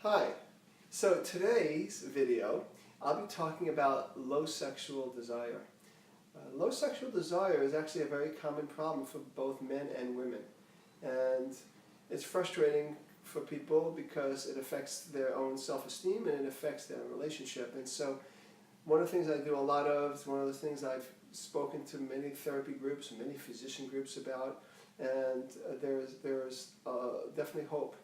Hi. So today's video, I'll be talking about low sexual desire. Low sexual desire is actually a very common problem for both men and women. And it's frustrating for people because it affects their own self-esteem and it affects their relationship. And so one of the things I do a lot of, it's one of the things I've spoken to many therapy groups and many physician groups about, and there's definitely hope.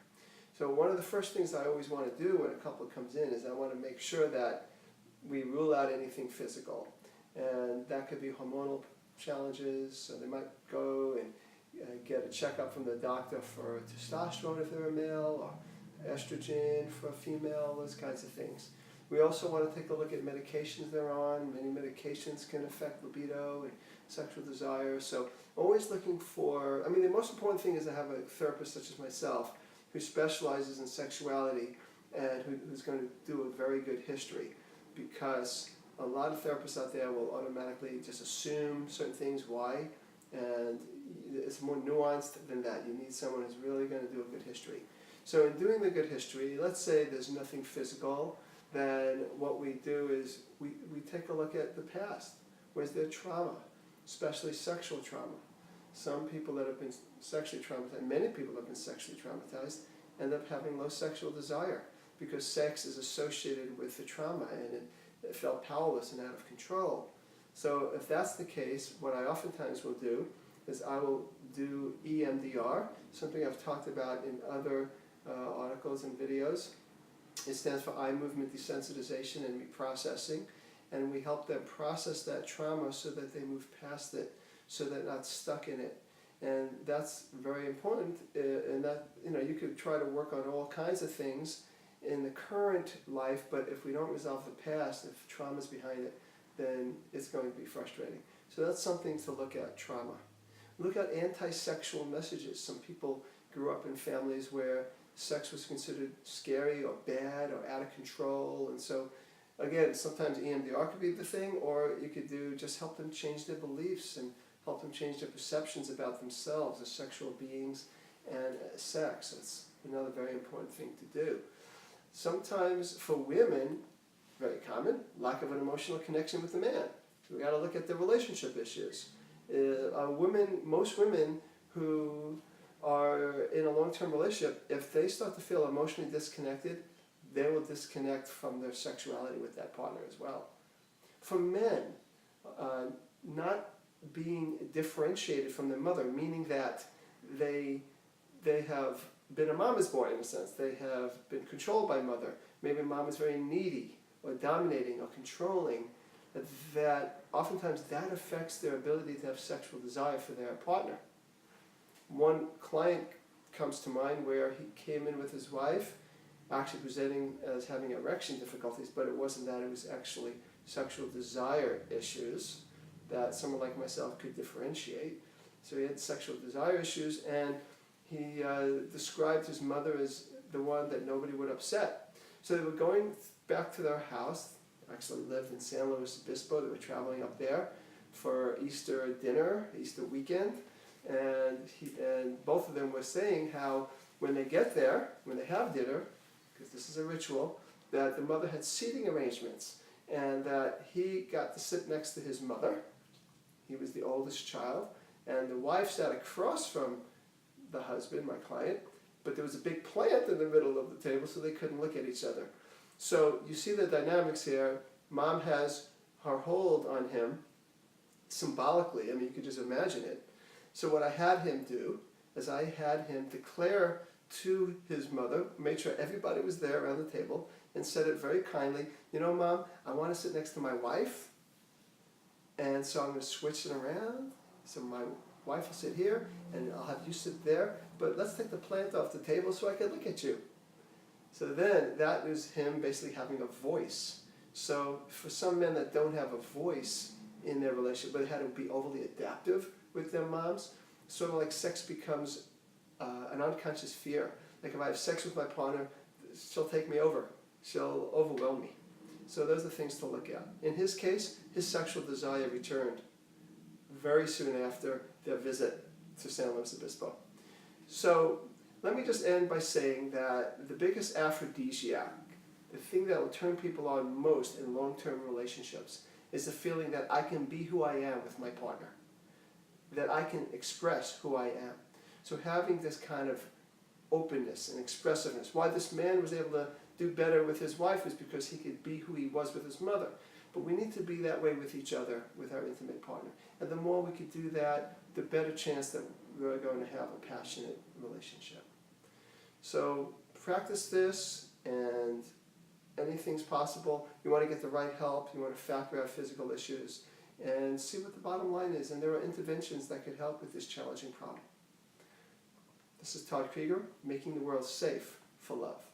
So one of the first things I always want to do when a couple comes in is I want to make sure that we rule out anything physical. And that could be hormonal challenges, so they might go and get a checkup from the doctor for testosterone if they're a male, or estrogen for a female, those kinds of things. We also want to take a look at medications they're on. Many medications can affect libido and sexual desire. So always looking for, the most important thing is to have a therapist such as myself who specializes in sexuality and who's going to do a very good history, because a lot of therapists out there will automatically just assume certain things, why, and it's more nuanced than that. You need someone who's really going to do a good history. So in doing the good history, let's say there's nothing physical, then what we do is we take a look at the past. Where's their trauma, especially sexual trauma? Some people that have been sexually traumatized, many people that have been sexually traumatized, end up having low sexual desire because sex is associated with the trauma and it felt powerless and out of control. So if that's the case, what I oftentimes will do is I will do EMDR, something I've talked about in other articles and videos. It stands for eye movement desensitization and reprocessing, and we help them process that trauma so that they move past it, so they're not stuck in it. And that's very important, and that, you could try to work on all kinds of things in the current life, but if we don't resolve the past, if trauma's behind it, then it's going to be frustrating. So that's something to look at, trauma. Look at anti-sexual messages. Some people grew up in families where sex was considered scary or bad or out of control, and so again, sometimes EMDR could be the thing, or you could do just help them change their beliefs and help them change their perceptions about themselves as sexual beings and sex. That's another very important thing to do. Sometimes for women, very common, lack of an emotional connection with the man. We got to look at the relationship issues. Most women who are in a long-term relationship, if they start to feel emotionally disconnected, they will disconnect from their sexuality with that partner as well. For men, not being differentiated from their mother, meaning that they have been a mama's boy in a sense. They have been controlled by mother. Maybe mom is very needy or dominating or controlling. That oftentimes that affects their ability to have sexual desire for their partner. One client comes to mind where he came in with his wife, actually presenting as having erection difficulties, but it wasn't that, it was actually sexual desire issues that someone like myself could differentiate. So he had sexual desire issues, and he described his mother as the one that nobody would upset. So they were going back to their house, actually lived in San Luis Obispo, they were traveling up there for Easter dinner, Easter weekend, and both of them were saying how when they get there, when they have dinner, because this is a ritual, that the mother had seating arrangements, and that he got to sit next to his mother. He was the oldest child, and the wife sat across from the husband, my client, but there was a big plant in the middle of the table, so they couldn't look at each other. So you see the dynamics here. Mom has her hold on him symbolically. You could just imagine it. So what I had him do is I had him declare to his mother, made sure everybody was there around the table, and said it very kindly, Mom, I want to sit next to my wife, and so I'm going to switch it around. So my wife will sit here, and I'll have you sit there, but let's take the plant off the table so I can look at you. So then that is him basically having a voice. So for some men that don't have a voice in their relationship, but had to be overly adaptive with their moms, sort of like sex becomes an unconscious fear. Like if I have sex with my partner, she'll take me over. She'll overwhelm me. So those are things to look at. In his case, his sexual desire returned very soon after their visit to San Luis Obispo. So let me just end by saying that the biggest aphrodisiac, the thing that will turn people on most in long-term relationships, is the feeling that I can be who I am with my partner, that I can express who I am. So having this kind of openness and expressiveness. Why this man was able to do better with his wife is because he could be who he was with his mother. But we need to be that way with each other, with our intimate partner. And the more we could do that, the better chance that we're going to have a passionate relationship. So practice this, and anything's possible. You want to get the right help. You want to factor out physical issues and see what the bottom line is. And there are interventions that could help with this challenging problem. This is Todd Creager, making the world safe for love.